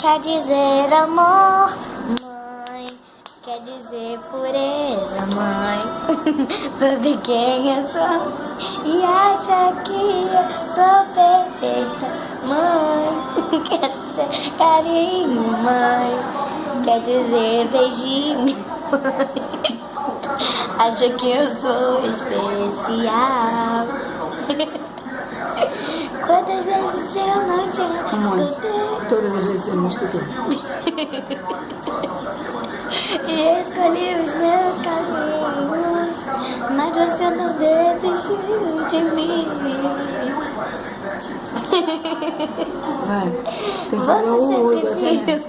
quer dizer amor, mãe, quer dizer pureza, mãe. Sabe quem eu sou e acha que eu sou perfeita, mãe. Quer dizer carinho, mãe, quer dizer beijinho, mãe. Acha que eu sou especial. Quantas vezes eu não te escutei? Todas as vezes eu não escutei. E escolhi os meus caminhos, mas você não desistiu de mim. Vai, tem que fazer o oi da Janete.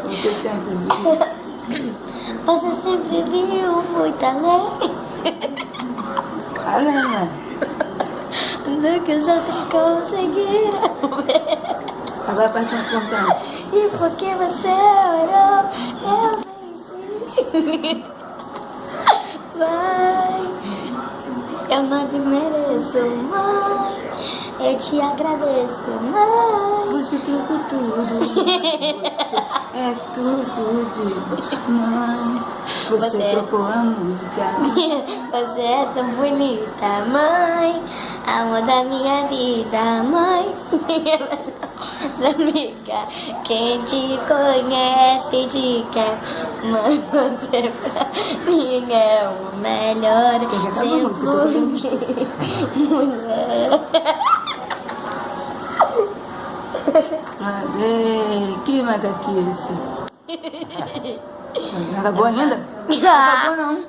Você sempre viu. Você sempre viu muito além Além, né? do que os outros conseguiram ver. Agora parece mais importante. E porque você orou, eu venci. Vai, eu não te mereço, mãe. Eu te agradeço, mãe. Você trocou tudo. É tudo de mãe. Você trocou a música. Você é tão bonita, mãe. Amor da minha vida, mãe. Minha melhor amiga. Quem te conhece te quer. Mãe, você pra mim é o melhor. Exemplo de mulher. Ei, que macaquice. Não acabou ainda? Não acabou não.